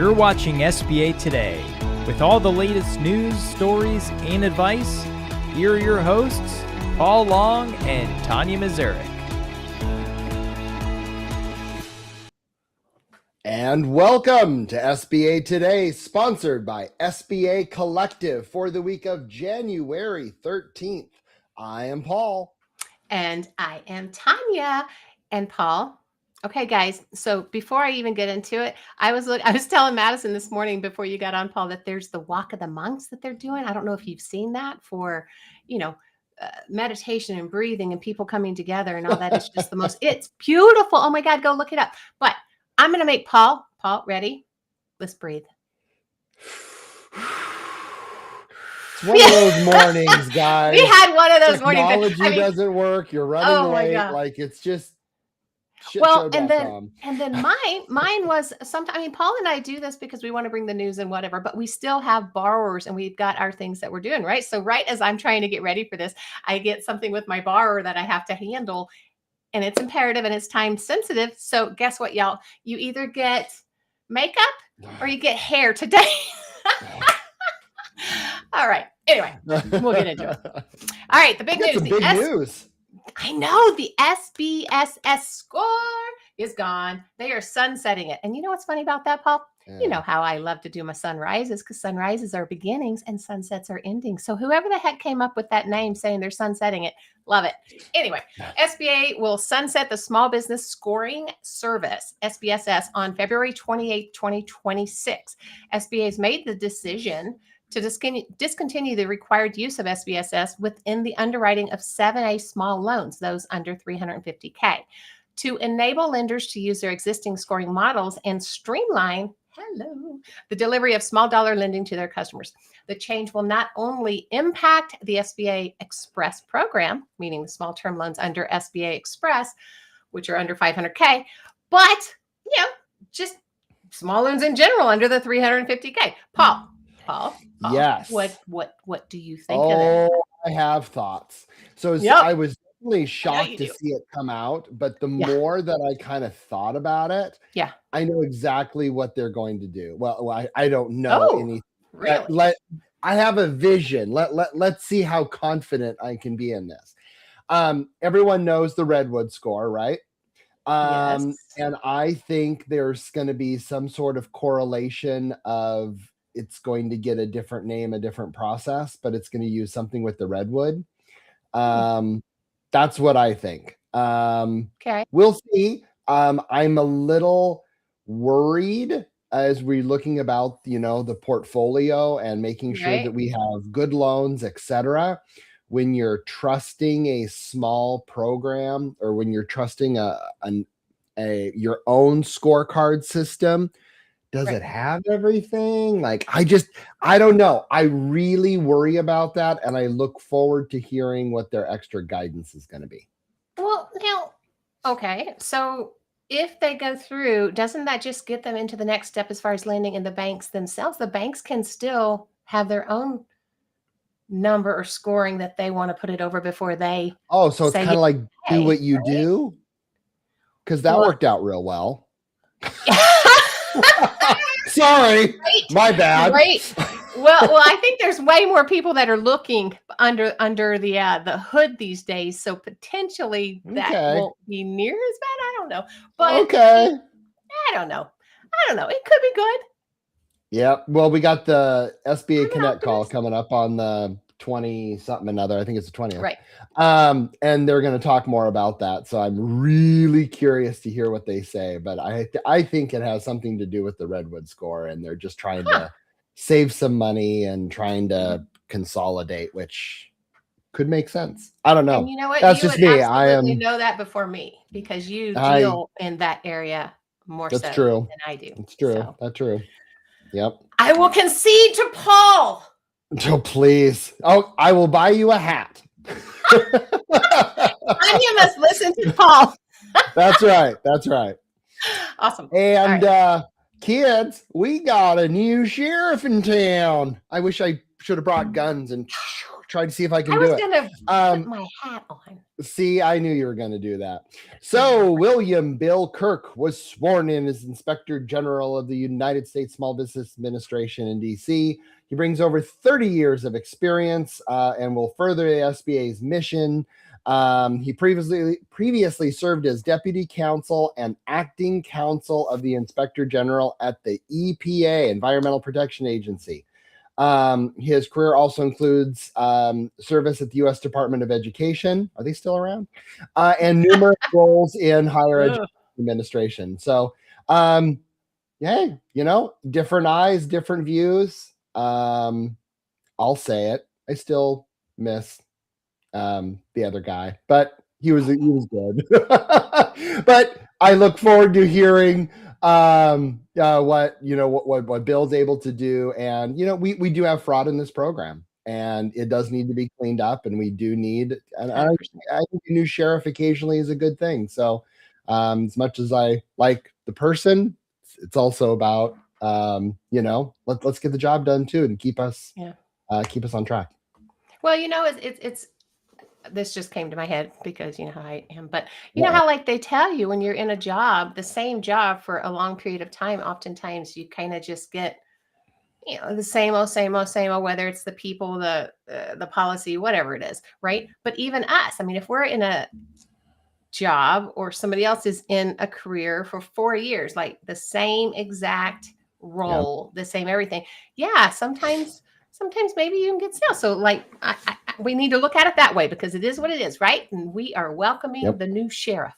You're watching SBA Today. With all the latest news, stories, and advice, here are your hosts, Paul Long and Tanya Mazurek. And welcome to SBA Today, sponsored by SBA Collective for the week of January 13th. I am Paul. And I am Tanya. And Paul. Okay, guys. So before I even get into it, I was telling Madison this morning before you got on, Paul, that there's the Walk of the Monks that they're doing. I don't know if you've seen that for, meditation and breathing and people coming together and all that. It's just it's beautiful. Oh my God, go look it up. But I'm going to make Paul, ready? Let's breathe. It's one of those mornings, guys. We had one of those mornings. Technology doesn't work. You're running late. Like it's just. And then mine was sometimes, Paul and I do this because we want to bring the news and whatever, but we still have borrowers and we've got our things that we're doing, right? So right as I'm trying to get ready for this, I get something with my borrower that I have to handle, and it's imperative and it's time sensitive. So guess what, y'all? You either get makeup or you get hair today. All right. Anyway, we'll get into it. All right. The big news. The big news. I know the SBSS score is gone. They are sunsetting it. And you know what's funny about that, Paul? Yeah. You know how I love to do my sunrises because sunrises are beginnings and sunsets are endings. So whoever the heck came up with that name saying they're sunsetting it, love it. Anyway, SBA will sunset the Small Business Scoring Service, SBSS, on February 28, 2026. SBA has made the decision to discontinue the required use of SBSS within the underwriting of 7A small loans, those under $350K, to enable lenders to use their existing scoring models and streamline the delivery of small dollar lending to their customers. The change will not only impact the SBA Express program, meaning the small term loans under SBA Express, which are under $500K, but just small loans in general under the $350K. Paul, yes. What do you think of it? I have thoughts. So I was really shocked to see it come out, but the more that I kind of thought about it, I know exactly what they're going to do. Well, I don't know anything. Really? I have a vision. Let's see how confident I can be in this. Everyone knows the Redwood score, right? Yes. And I think there's going to be some sort of correlation of it's going to get a different name, a different process, but it's going to use something with the Redwood. That's what I think. Okay. We'll see. I'm a little worried as we're looking about, the portfolio and making sure that we have good loans, etc. When you're trusting a small program or when you're trusting your own scorecard system, does it have everything? I don't know. I really worry about that. And I look forward to hearing what their extra guidance is going to be. Well, okay. So if they go through, doesn't that just get them into the next step as far as lending in the banks themselves? The banks can still have their own number or scoring that they want to put it over before they. Oh, so it's kind of like do what you do? Because that worked out real well. Sorry, my bad. Right. Well, I think there's way more people that are looking under the hood these days, so potentially that won't be near as bad. I don't know, but I don't know. It could be good. Yeah. Well, we got the SBA Connect call coming up on the 20 something another. I think it's the 20th. Right. And they're going to talk more about that. So I'm really curious to hear what they say, but I think it has something to do with the Redwood score and they're just trying to save some money and trying to consolidate, which could make sense. I don't know. And you know what? That's just me. I know that before me because you deal in that area more so than I do. It's true. So. That's true. Yep. I will concede to Paul. Oh, please. Oh, I will buy you a hat. Anya must listen to Paul. That's right. Awesome. And kids, we got a new sheriff in town. I wish I should have brought guns and Try to see if I can do it. I was going to put my hat on. See, I knew you were going to do that. So William Bill Kirk was sworn in as Inspector General of the United States Small Business Administration in D.C. He brings over 30 years of experience and will further the SBA's mission. He previously served as Deputy Counsel and Acting Counsel of the Inspector General at the EPA, Environmental Protection Agency. His career also includes service at the U.S. Department of Education. Are they still around? And numerous roles in higher education administration. So, yeah, different eyes, different views. I'll say it. I still miss the other guy, but he was good. But I look forward to hearing what Bill's able to do. And we do have fraud in this program, and it does need to be cleaned up, and we do need, and I think a new sheriff occasionally is a good thing. So as much as I like the person, it's also about let's get the job done too, and keep us on track. Well, it's this just came to my head because you know how I am, but you know how like they tell you when you're in a job, the same job for a long period of time, oftentimes you kind of just get, the same old, whether it's the people, the policy, whatever it is. Right. But even us, I mean, if we're in a job or somebody else is in a career for 4 years, like the same exact role, the same everything. Yeah. Sometimes maybe you can get stale. So like, we need to look at it that way because it is what it is, right? And we are welcoming the new sheriff.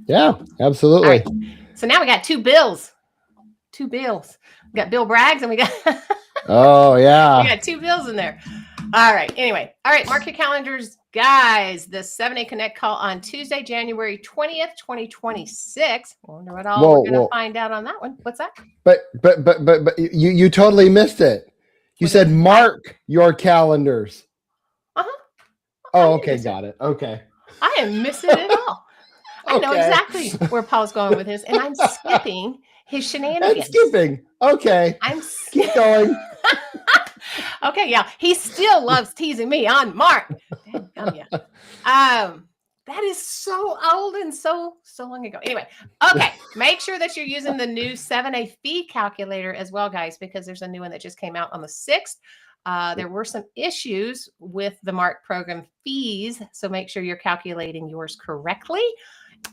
Yeah, absolutely. Right. So now we got two bills. We got Bill Braggs and we got oh yeah. We got two bills in there. All right. Anyway. All right. Mark your calendars, guys. The 7A Connect call on Tuesday, January 20th, 2026. I wonder what all we're going to find out on that one. What's that? But you totally missed it. You said mark your calendars. Oh, okay. Got it. Okay. I am missing it all. I know exactly where Paul's going with his, and I'm skipping his shenanigans. Okay. Keep going. Okay. Yeah. He still loves teasing me on Mark. That is so old and so long ago. Anyway, okay. Make sure that you're using the new 7A fee calculator as well, guys, because there's a new one that just came out on the 6th. There were some issues with the Mark program fees, so make sure you're calculating yours correctly.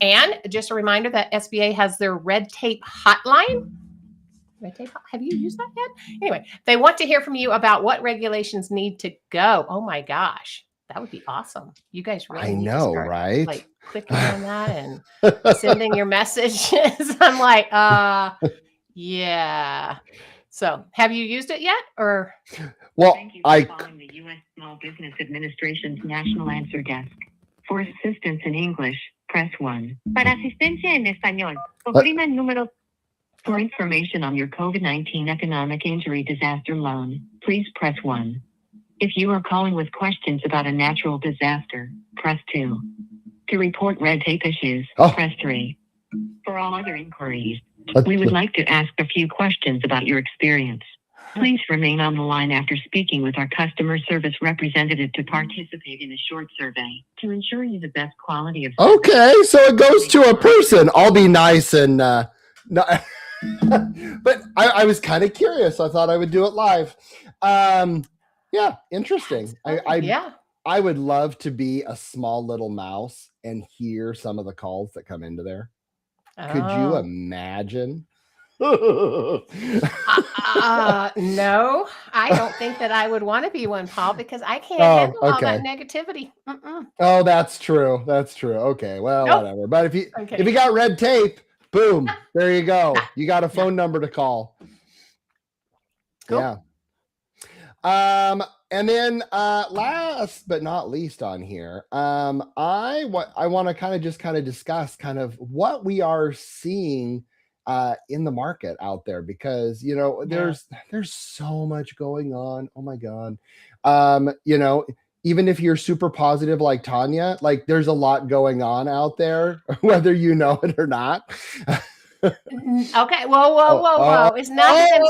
And just a reminder that SBA has their red tape hotline. Have you used that yet? Anyway, they want to hear from you about what regulations need to go. Oh my gosh. That would be awesome. You guys really need to start, right? Like clicking on that and sending your messages. I'm like, yeah. So have you used it yet? Or thank you for calling the U.S. Small Business Administration's National Answer Desk. For assistance in English, press 1. Para asistencia en español, oprima el número. For information on your COVID-19 economic injury disaster loan, please press 1. If you are calling with questions about a natural disaster, press 2. To report red tape issues, press 3. For all other inquiries, we would like to ask a few questions about your experience. Please remain on the line after speaking with our customer service representative to participate in a short survey to ensure you the best quality of service. Okay, so it goes to a person. I'll be nice and no. But I was kind of curious. I thought I would do it live. Yeah, interesting. I would love to be a small little mouse and hear some of the calls that come into there. Could you imagine? No, I don't think that I would want to be one, Paul, because I can't handle all that negativity. Oh, that's true. Okay, well, whatever. But if you got red tape, boom, there you go. You got a phone number to call. Cool. Yeah. And then last but not least on here, I want to kind of discuss kind of what we are seeing in the market out there, because there's so much going on. Oh my God. Even if you're super positive like Tanya, like there's a lot going on out there, whether you know it or not. Okay. Whoa. It's not that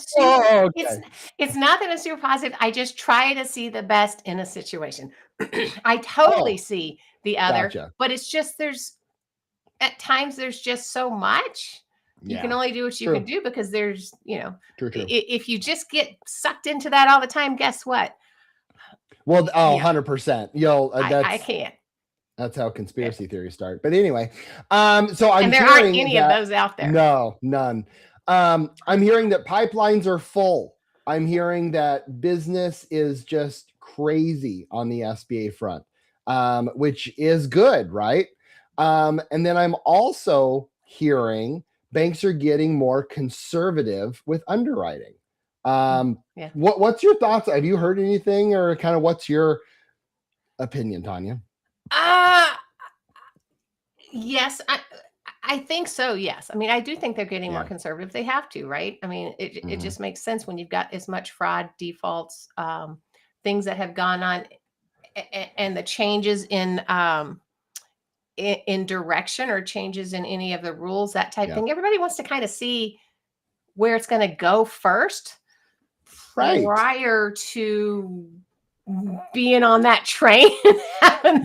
it's not that I'm super positive. I just try to see the best in a situation. I totally see the other, but it's just at times there's just so much. You can only do what you can do because there's, True. If you just get sucked into that all the time, guess what? Well, 100%. I can't. That's how conspiracy theories start. But anyway, so I'm and there hearing aren't any of those out there. No, none. I'm hearing that pipelines are full. I'm hearing that business is just crazy on the SBA front, which is good, right? And then I'm also hearing banks are getting more conservative with underwriting. What's your thoughts? Have you heard anything, or kind of what's your opinion, Tanya? Yes, I think so. Yes. I mean, I do think they're getting more conservative. They have to, right? I mean, it just makes sense when you've got as much fraud, defaults, things that have gone on, and the changes in direction or changes in any of the rules, that type thing. Everybody wants to kind of see where it's going to go first, prior to being on that train. You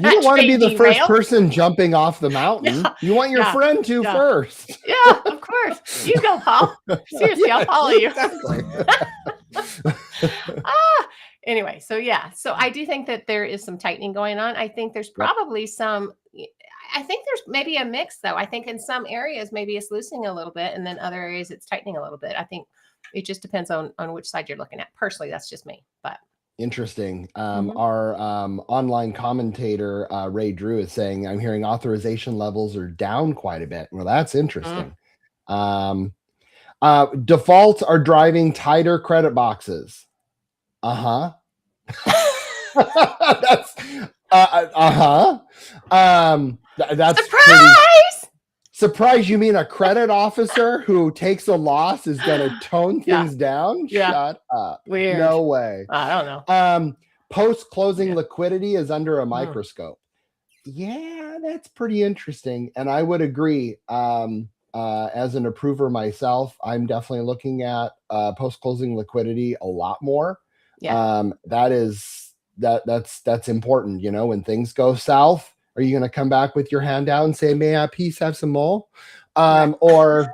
don't want to be the first person jumping off the mountain. You want your friend to first. Yeah, of course. You go, Paul. Seriously, I'll follow you. Exactly. Anyway, so I do think that there is some tightening going on. I think there's probably I think there's maybe a mix, though. I think in some areas, maybe it's loosening a little bit, and then other areas it's tightening a little bit. I think it just depends on which side you're looking at. Personally, that's just me, but. Interesting. Our online commentator, Ray Drew, is saying, I'm hearing authorization levels are down quite a bit. Well, that's interesting. Defaults are driving tighter credit boxes. That's that's surprise. Surprise, you mean a credit officer who takes a loss is going to tone things down? Shut up. Weird. No way. I don't know. Post-closing liquidity is under a microscope. Yeah, that's pretty interesting. And I would agree. As an approver myself, I'm definitely looking at post-closing liquidity a lot more. That's important. When things go south, are you going to come back with your hand out and say, may I please have some more? Or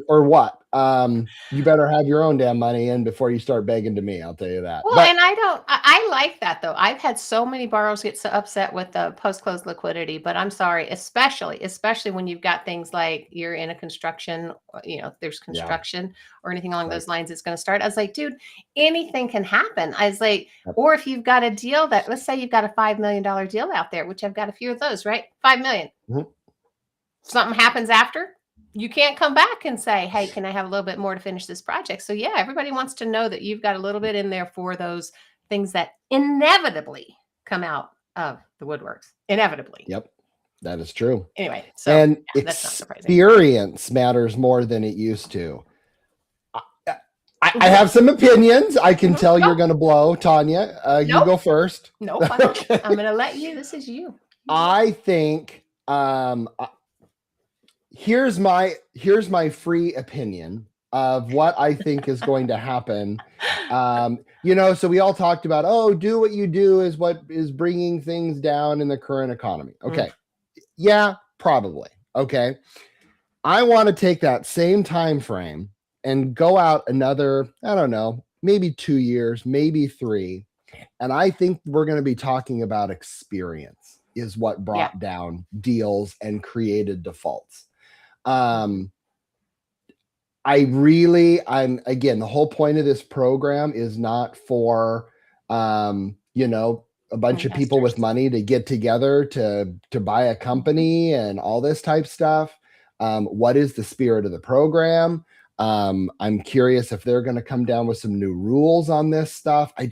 what? You better have your own damn money in before you start begging to me. I'll tell you that. Well, and I like that, though. I've had so many borrowers get so upset with the post-close liquidity, but I'm sorry, especially when you've got things like you're in a construction, if there's construction or anything along those lines, it's going to start. I was like, dude, anything can happen. I was like, or if you've got a deal that, let's say you've got a $5 million deal out there, which I've got a few of those, right? $5 million. Something happens after. You can't come back and say, hey, can I have a little bit more to finish this project? So everybody wants to know that you've got a little bit in there for those things that inevitably come out of the woodworks. Inevitably. Yep. That is true. Anyway, so and that's not surprising. Experience matters more than it used to. I have some opinions. I can tell you're going to blow, Tanya. You go first. Nope. Okay. I'm going to let you. This is you. I think here's my free opinion of what I think is going to happen. So we all talked about, do what you do is what is bringing things down in the current economy. Okay. Yeah, probably. Okay. I want to take that same time frame and go out another, I don't know, maybe 2 years, maybe 3. And I think we're going to be talking about experience is what brought down deals and created defaults. I'm again, the whole point of this program is not for, a bunch of people with money to get together to buy a company and all this type stuff. What is the spirit of the program? I'm curious if they're going to come down with some new rules on this stuff. I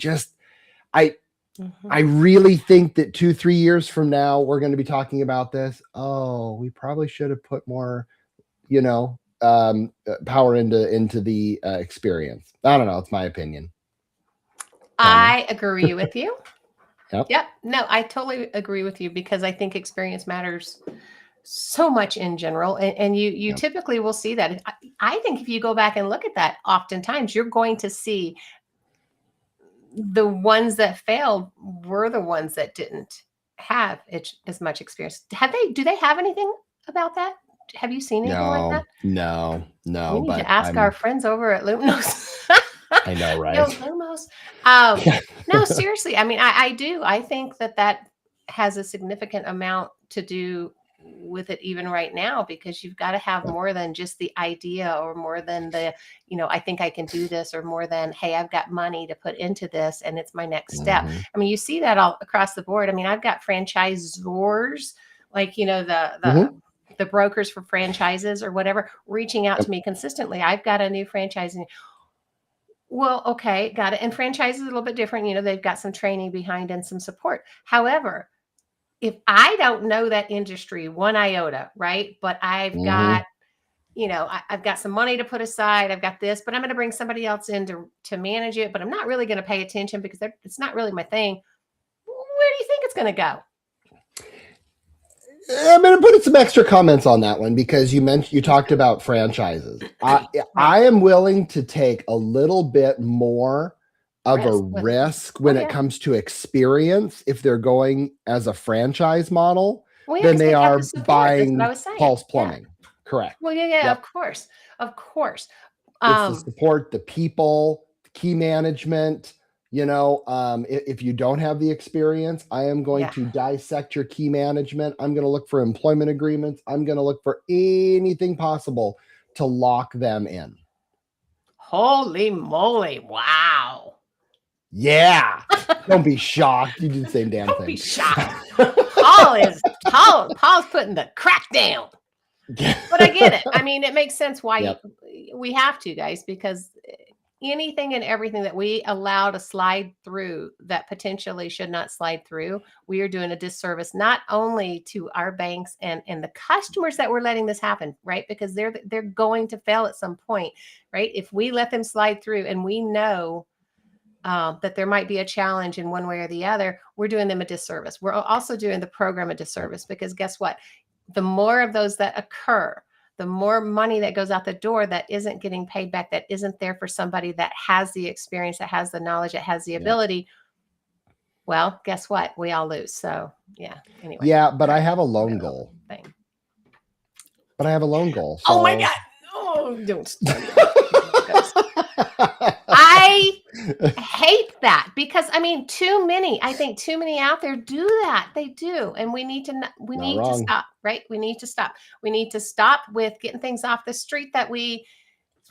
really think that 2-3 years from now, we're going to be talking about this. Oh, we probably should have put more, power into the experience. I don't know. It's my opinion. I agree with you. Yep. No, I totally agree with you because I think experience matters so much in general. And you typically will see that. I think if you go back and look at that, oftentimes you're going to see the ones that failed were the ones that didn't have as much experience. Do they have anything about that? Have you seen anything like that? No. We need to ask our friends over at Lumos. I know, right? Yo, Lumos. No, seriously. I mean, I do. I think that has a significant amount to do with it even right now, because you've got to have more than just the idea, or more than the, I think I can do this, or more than, hey, I've got money to put into this and it's my next step. I mean, you see that all across the board. I mean, I've got franchisors, like, the brokers for franchises or whatever, reaching out to me consistently. I've got a new franchise. Well, okay, got it. And franchise is a little bit different. They've got some training behind and some support. However, if I don't know that industry one iota, right? But I've got, I've got some money to put aside. I've got this, but I'm going to bring somebody else in to manage it. But I'm not really going to pay attention because it's not really my thing. Where do you think it's going to go? I'm going to put some extra comments on that one, because you talked about franchises. I am willing to take a little bit more of a risk when it comes to experience if they're going as a franchise model than they are buying Paul's Plumbing. Yeah. Correct. Well, yeah, of course. It's the support, the people, the key management. If you don't have the experience, I am going to dissect your key management. I'm going to look for employment agreements. I'm going to look for anything possible to lock them in. Holy moly. Wow. Yeah. Don't be shocked. You do the same damn thing. Don't be shocked. Paul's putting the crack down. But I get it. I mean, it makes sense why we have to, guys, because anything and everything that we allow to slide through that potentially should not slide through, we are doing a disservice not only to our banks and the customers that we're letting this happen, right? Because they're going to fail at some point, right? If we let them slide through and we know that there might be a challenge in one way or the other, we're doing them a disservice. We're also doing the program a disservice, because guess what? The more of those that occur, the more money that goes out the door that isn't getting paid back, that isn't there for somebody that has the experience, that has the knowledge, that has the ability. Well, guess what? We all lose. So anyway. Yeah, but I have a loan goal. So. Oh my God. Oh, don't. I hate that, because too many out there do that. They do. And we need to stop, right? We need to stop. We need to stop with getting things off the street that we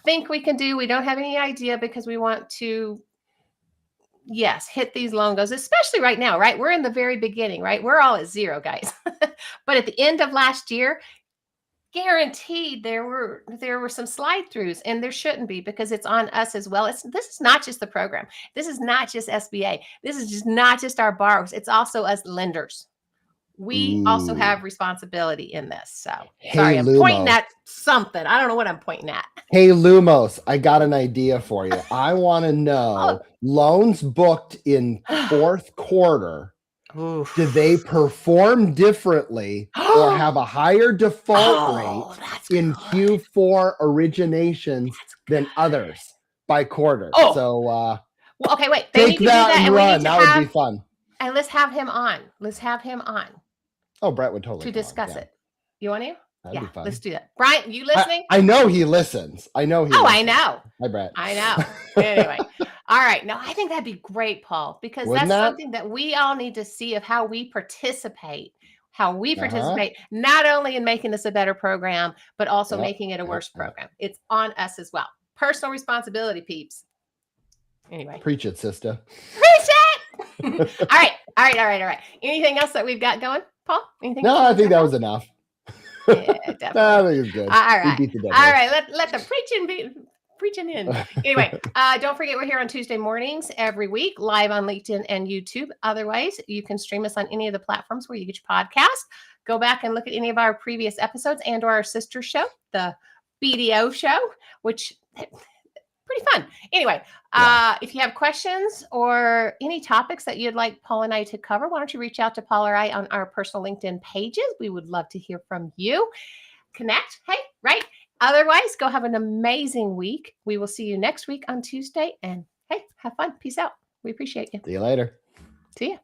think we can do. We don't have any idea, because we want to, hit these loan goals, especially right now, right? We're in the very beginning, right? We're all at zero, guys. But at the end of last year, guaranteed there were some slide throughs, and there shouldn't be, because it's on us as well. This is not just the program. This is not just SBA. This is just not just our borrowers. It's also us lenders. We also have responsibility in this. So sorry, I'm pointing at something. I don't know what I'm pointing at. Hey, Lumos, I got an idea for you. I want to know loans booked in fourth quarter. Oof. Do they perform differently or have a higher default rate in Q4 originations than others by quarter? So, well, okay, wait. They take that and run. That would be fun. And let's have him on. Oh, Brett would totally to discuss it. You want to? That'd be fun. Let's do that. Brian, you listening? I know he listens. I know. I know. Hi, Brett. I know. Anyway. All right. No, I think that'd be great, Paul, because that's something that we all need to see, of how we participate, not only in making this a better program, but also making it a worse program. It's on us as well. Personal responsibility, peeps. Anyway. Preach it, sister. Preach it. All right. Anything else that we've got going, Paul? Anything? No, I think that was enough. Yeah, definitely. I think it's good. All right. Let the preaching be. Preaching in. Anyway, don't forget, we're here on Tuesday mornings every week, live on LinkedIn and YouTube. Otherwise, you can stream us on any of the platforms where you get your podcast. Go back and look at any of our previous episodes and/or our sister show, the BDO show, which pretty fun. Anyway, if you have questions or any topics that you'd like Paul and I to cover, why don't you reach out to Paul or I on our personal LinkedIn pages? We would love to hear from you. Connect. Hey, right? Otherwise, go have an amazing week. We will see you next week on Tuesday. And hey, have fun. Peace out. We appreciate you. See you later. See ya.